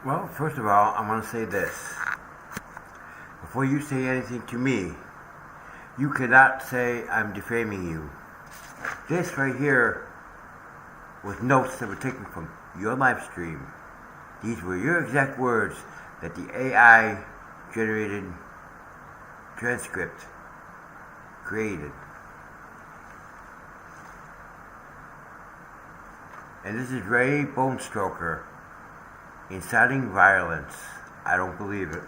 Well, first of all, I want to say this. Before you say anything to me, you cannot say I'm defaming you. This right here was notes that were taken from your live stream. These were your exact words that the AI generated transcript created. And this is Ray BoneCrusher inciting violence. I don't believe it.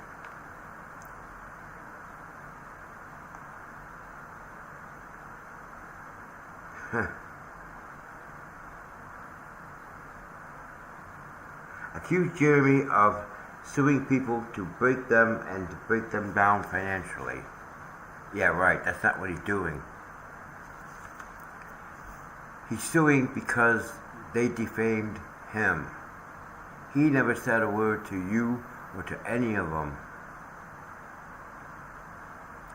Accused Jeremy of suing people to break them and to break them down financially. Yeah, right, that's not what he's doing. He's suing because they defamed him. He never said a word to you or to any of them.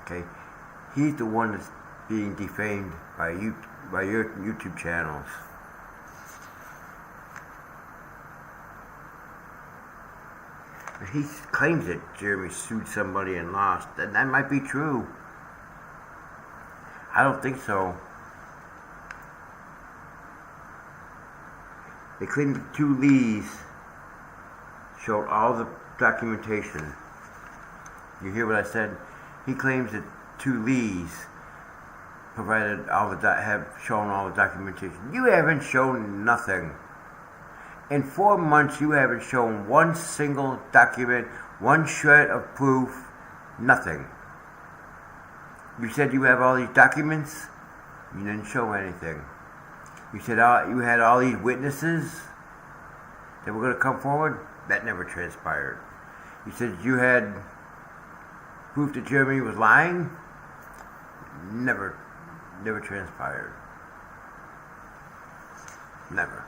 Okay? He's the one that's being defamed by you, by your YouTube channels. He claims that Jeremy sued somebody and lost, and that might be true. I don't think so. They claim the two Lees showed all the documentation. You hear what I said? He claims that two Lees provided all the have shown all the documentation. You haven't shown nothing. In 4 months, you haven't shown one single document, one shred of proof, nothing. You said you have all these documents. You didn't show anything. You said you had all these witnesses that were going to come forward. That never transpired. You said you had proof that Jeremy was lying. Never transpired. Never.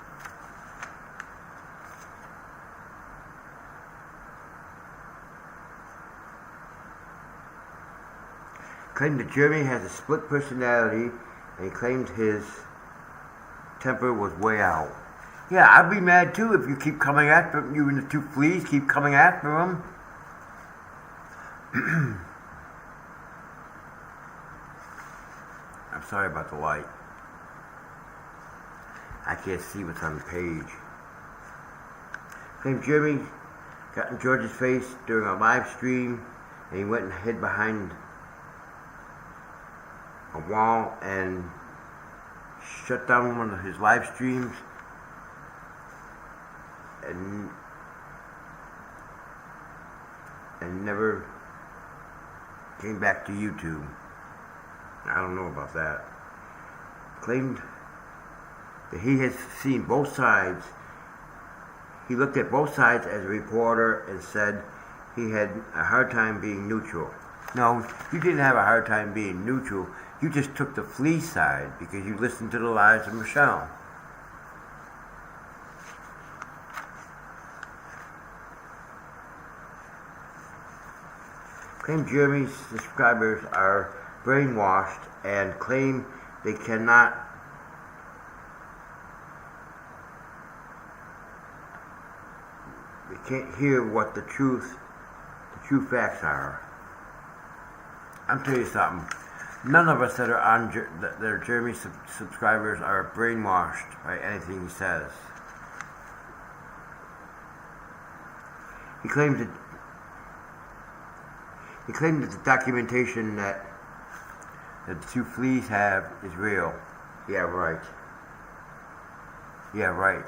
Claimed that Jeremy has a split personality, and he claimed his temper was way out. Yeah, I'd be mad too if you keep coming after him. You and the two fleas keep coming after him. I'm sorry about the light. I can't see what's on the page. Claimed Jeremy got in George's face during a live stream, and he went and hid behind a wall and shut down one of his live streams and never came back to YouTube. I don't know about that. Claimed that he has seen both sides. He looked at both sides as a reporter and said he had a hard time being neutral. No, you didn't have a hard time being neutral. You just took the flea side because you listened to the lies of Michelle. Claim Jeremy's subscribers are brainwashed and claim they can't hear what the true facts are. I'm telling you something. None of us that are on that are Jeremy subscribers are brainwashed by anything he says. He claimed that the documentation that the two fleas have is real. Yeah, right. Yeah, right.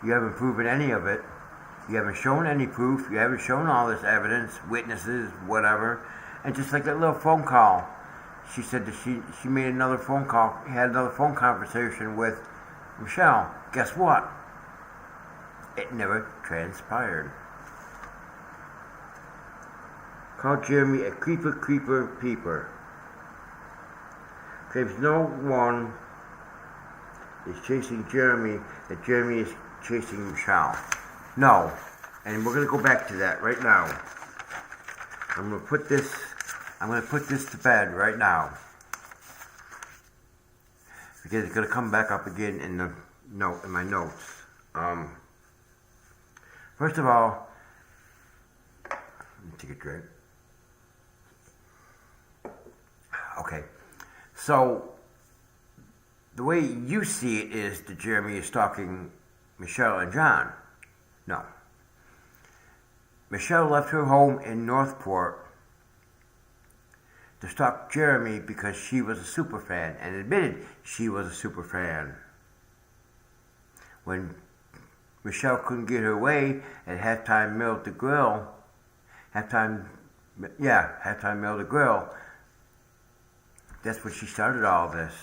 You haven't proven any of it. You haven't shown any proof. You haven't shown all this evidence, witnesses, whatever. And just like that little phone call, she said that she made another phone call, had another phone conversation with Michelle. Guess what? It never transpired. Called Jeremy a creeper peeper. Claims no one is chasing Jeremy, that Jeremy is chasing Michelle. No. And we're going to go back to that right now. I'm going to put this to bed right now. Because it's going to come back up again in my notes. First of all, Take a drink. Okay. So, the way you see it is that Jeremy is stalking Michelle and John. No. Michelle left her home in Northport to stalk Jeremy because she was a super fan and admitted she was a super fan. When Michelle couldn't get her way at halftime meal at the grill, halftime meal at the grill, that's when she started all this.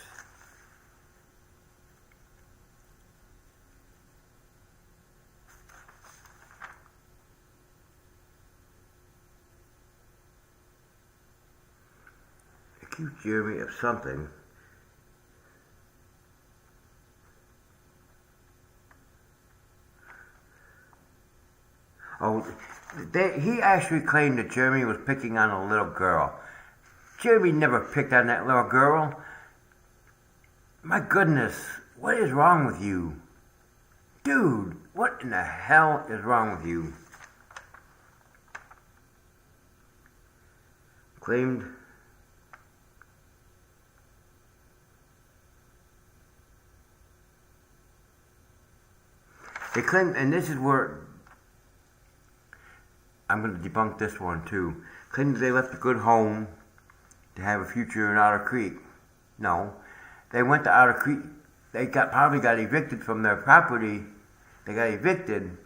Accuse Jeremy of something. Oh, he actually claimed that Jeremy was picking on a little girl. Jeremy never picked on that little girl. My goodness, what is wrong with you? Dude, what in the hell is wrong with you? Claimed they claimed, and this is where I'm going to debunk this one too. Claimed that they left a good home to have a future in Otter Creek. No, they went to Otter Creek. They probably got evicted from their property. They got evicted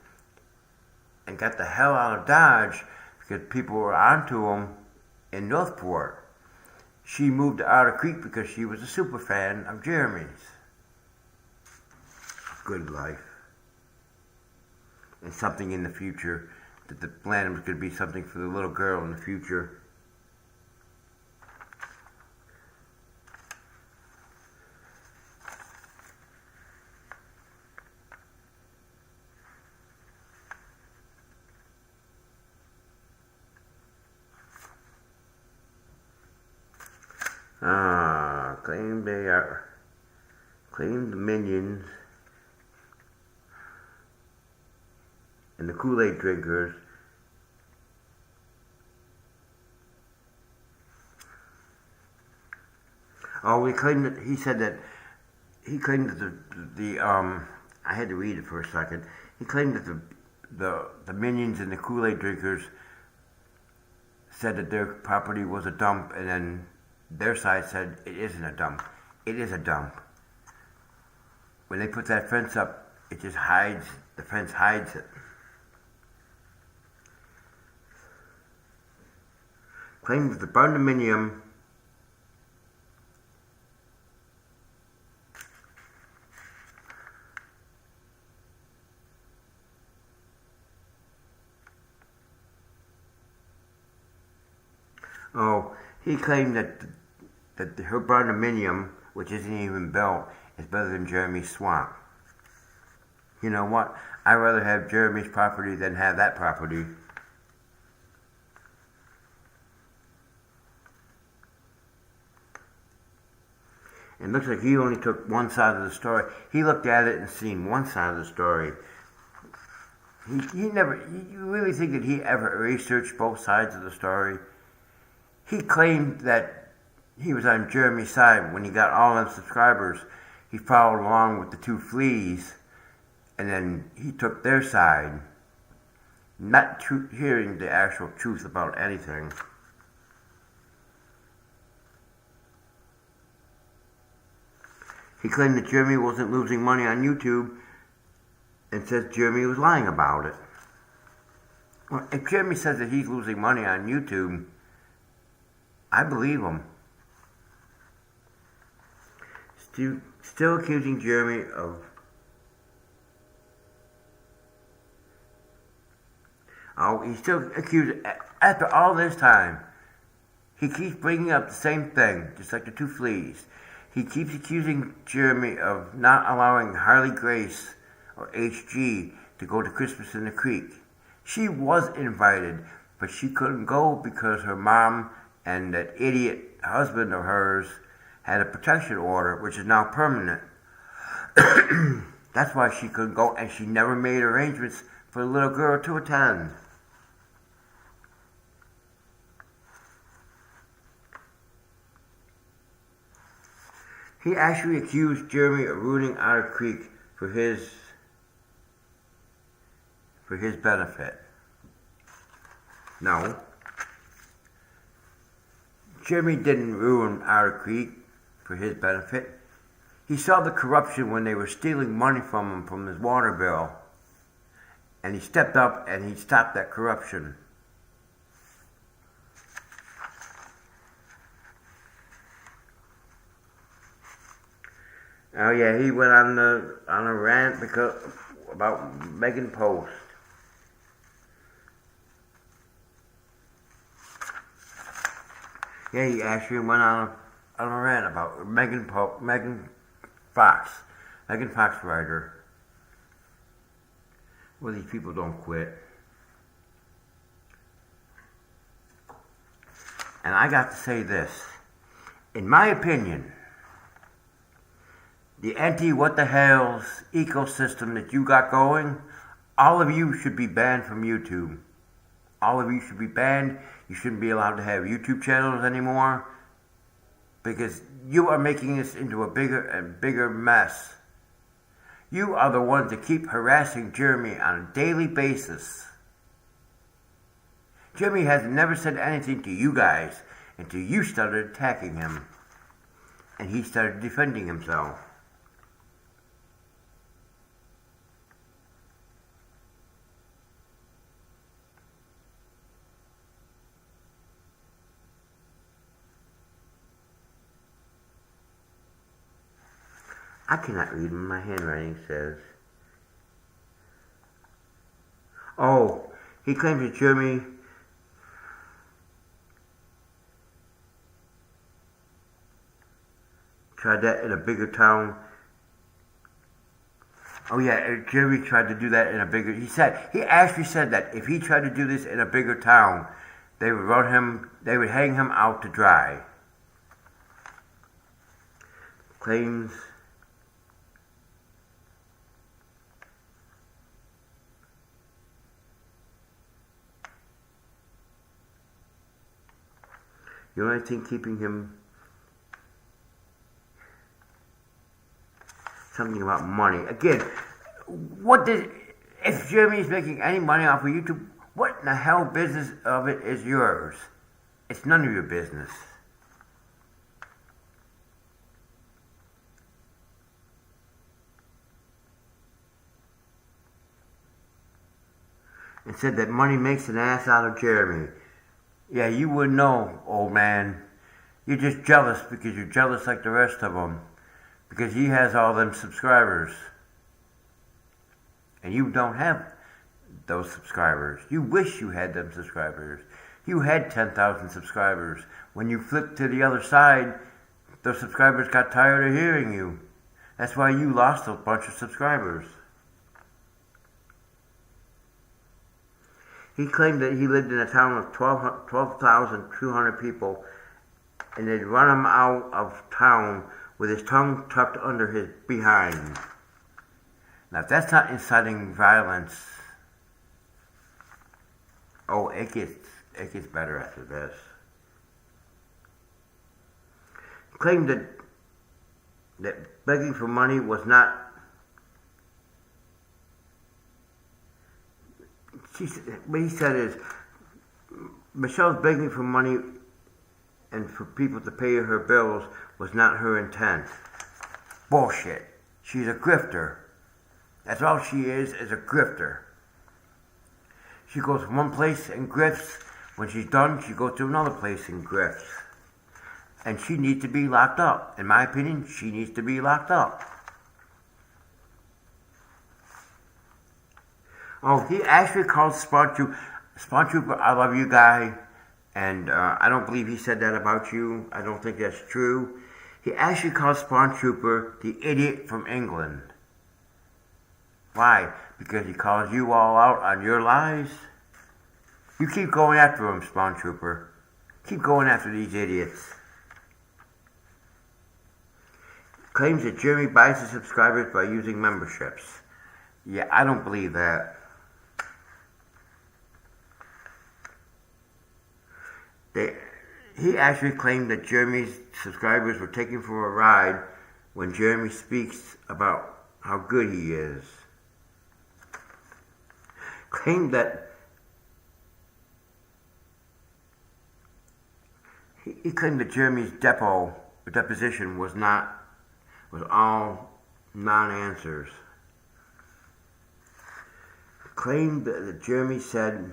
and got the hell out of Dodge because people were onto them in Northport. She moved to Otter Creek because she was a super fan of Jeremy's. Good life. And something in the future. That the plan was going to be something for the little girl in the future. Claimed the minions and the Kool-Aid drinkers he claimed that he claimed that I had to read it for a second. He claimed that the minions and the Kool-Aid drinkers said that their property was a dump, and then their side said it isn't a dump. It is a dump. When they put that fence up, it just hides, the fence hides it. Claimed that the barndominium he claimed that her barndominium, which isn't even built, is better than Jeremy's swamp. You know what? I'd rather have Jeremy's property than have that property. It looks like he only took one side of the story. He looked at it and seen one side of the story. You really think that he ever researched both sides of the story? He claimed that he was on Jeremy's side when he got all them subscribers. He followed along with the two fleas, and then he took their side, not hearing the actual truth about anything. He claimed that Jeremy wasn't losing money on YouTube and says Jeremy was lying about it. Well, if Jeremy says that he's losing money on YouTube, I believe him. Still accusing Jeremy of he's still accused after all this time. He keeps bringing up the same thing, just like the two fleas. He keeps accusing Jeremy of not allowing Harley Grace or HG to go to Christmas in the Creek. She was invited, but she couldn't go because her mom and that idiot husband of hers had a protection order, which is now permanent. That's why she couldn't go, and she never made arrangements for the little girl to attend. He actually accused Jeremy of ruining Otter Creek for his benefit. No. Jeremy didn't ruin Otter Creek for his benefit. He saw the corruption when they were stealing money from him from his water bill. And he stepped up and he stopped that corruption. Oh yeah, he went on a rant about Megan Post. Yeah, he actually went on a rant about Megan Fox writer. Well, these people don't quit. And I got to say this. In my opinion, the anti-what-the-hells ecosystem that you got going, all of you should be banned from YouTube. All of you should be banned. You shouldn't be allowed to have YouTube channels anymore because you are making this into a bigger and bigger mess. You are the ones that keep harassing Jeremy on a daily basis. Jeremy has never said anything to you guys until you started attacking him and he started defending himself. I cannot read what my handwriting says. Oh, he claims that Jeremy tried that in a bigger town. Oh yeah, Jeremy tried to do that in a bigger... He actually said that if he tried to do this in a bigger town, they would hang him out to dry. Claims... The only thing keeping him... Something about money. Again, if Jeremy's making any money off of YouTube, what in the hell business of it is yours? It's none of your business. And said that money makes an ass out of Jeremy. Yeah, you wouldn't know, old man. You're just jealous because you're jealous like the rest of them. Because he has all them subscribers. And you don't have those subscribers. You wish you had them subscribers. You had 10,000 subscribers. When you flipped to the other side, those subscribers got tired of hearing you. That's why you lost a bunch of subscribers. He claimed that he lived in a town of 12,200 people and they'd run him out of town with his tongue tucked under his behind. Now, if that's not inciting violence, oh, it gets better after this. He claimed that begging for money was not... What he said is, Michelle's begging for money and for people to pay her bills was not her intent. Bullshit. She's a grifter. That's all she is a grifter. She goes from one place and grifts. When she's done, she goes to another place and grifts. And she needs to be locked up. In my opinion, she needs to be locked up. Oh, he actually called Spawn Trooper, I love you guy. And I don't believe he said that about you. I don't think that's true. He actually called Spawn Trooper the idiot from England. Why? Because he calls you all out on your lies? You keep going after him, Spawn Trooper. Keep going after these idiots. Claims that Jeremy buys his subscribers by using memberships. Yeah, I don't believe that. He actually claimed that Jeremy's subscribers were taken for a ride when Jeremy speaks about how good he is. Claimed that he claimed that Jeremy's deposition was all non-answers. Claimed that Jeremy said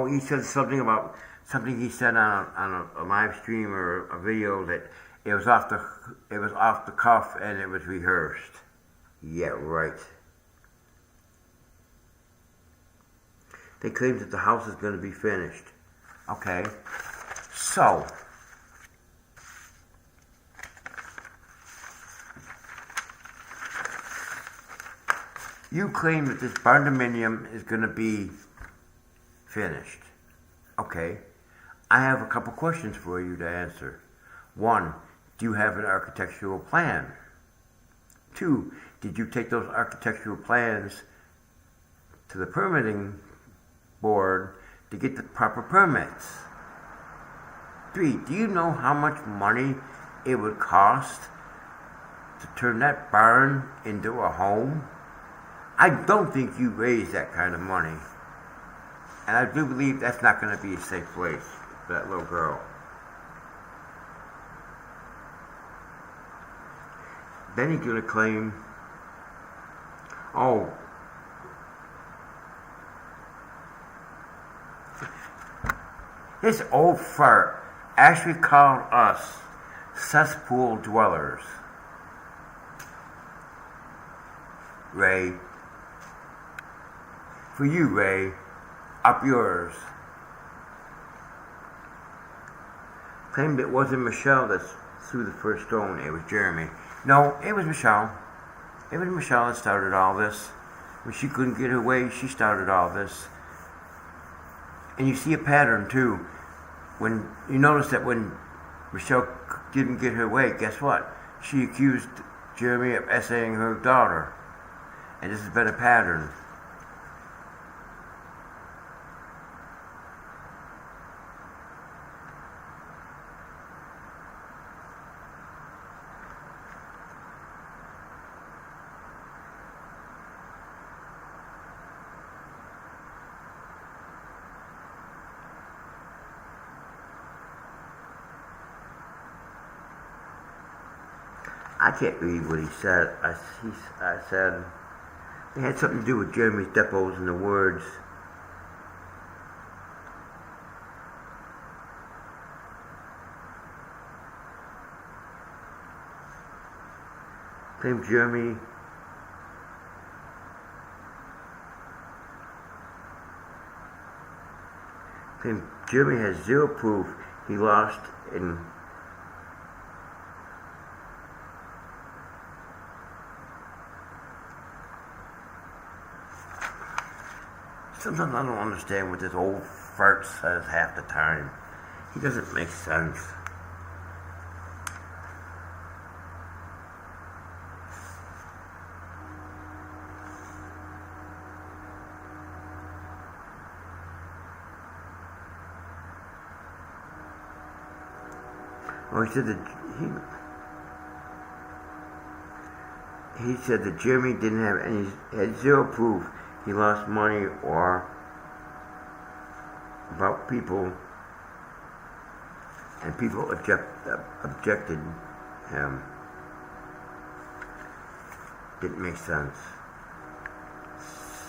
he said something about something he said on a live stream or a video that it was off the cuff and it was rehearsed. Yeah, right. They claim that the house is going to be finished. Okay, so you claim that this barndominium is going to be finished. Okay, I have a couple questions for you to answer. 1, do you have an architectural plan? 2, did you take those architectural plans to the permitting board to get the proper permits? 3, do you know how much money it would cost to turn that barn into a home? I don't think you raised that kind of money. And I do believe that's not going to be a safe place for that little girl. Then he's going to claim, this old fart actually called us cesspool dwellers. Ray. For you, Ray. Up yours. Claimed it wasn't Michelle that threw the first stone, it was Jeremy. No, it was Michelle. It was Michelle that started all this. When she couldn't get her way, she started all this. And you see a pattern too. When you notice that when Michelle didn't get her way, guess what? She accused Jeremy of essaying her daughter. And this has been a pattern. I can't read what he said. I said it had something to do with Jeremy's depots and the words. Claimed Jeremy has zero proof he lost in sometimes I don't understand what this old fart says half the time. He doesn't make sense. Well, he said that Jeremy didn't have any, had zero proof he lost money or about people, and people objected him. Didn't make sense.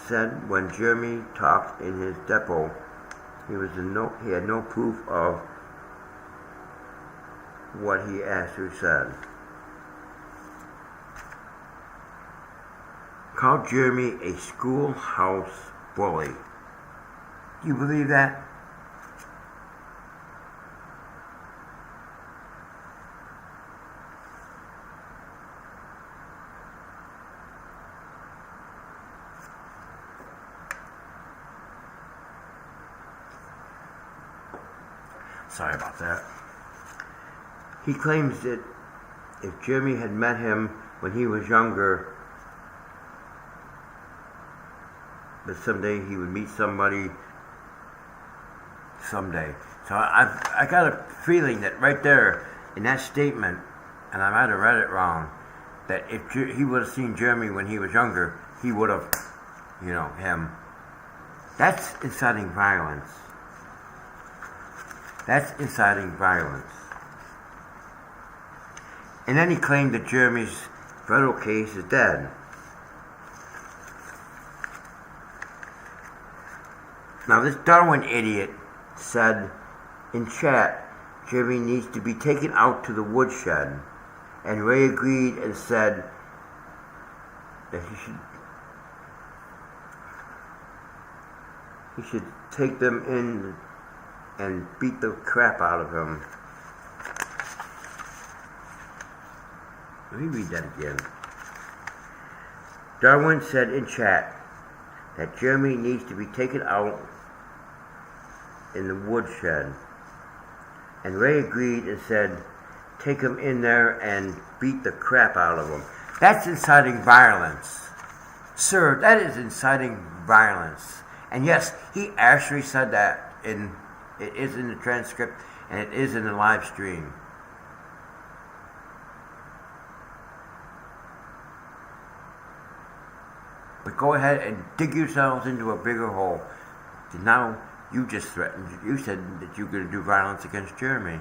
Said when Jeremy talked in his depot, he had no proof of what he actually said. Called Jeremy a schoolhouse bully. Do you believe that? Sorry about that. He claims that if Jeremy had met him when he was younger, that someday he would meet somebody someday. So I got a feeling that right there in that statement, and I might have read it wrong, that if he would have seen Jeremy when he was younger, he would have, him. That's inciting violence. That's inciting violence. And then he claimed that Jeremy's federal case is dead. Now this Darwin idiot said in chat, Jeremy needs to be taken out to the woodshed, and Ray agreed and said that he should take them in and beat the crap out of him. Let me read that again. Darwin said in chat that Jeremy needs to be taken out in the woodshed, and Ray agreed and said, take him in there and beat the crap out of him. That's inciting violence. Sir, that is inciting violence. And yes, he actually said that. It is in the transcript, and it is in the live stream. But go ahead and dig yourselves into a bigger hole. Now you just threatened. You said that you're going to do violence against Jeremy.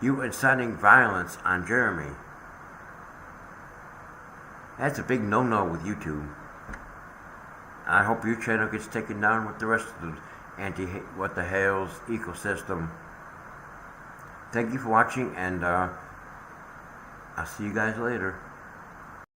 You inciting violence on Jeremy. That's a big no-no with YouTube. I hope your channel gets taken down with the rest of the Hales ecosystem. Thank you for watching, and I'll see you guys later.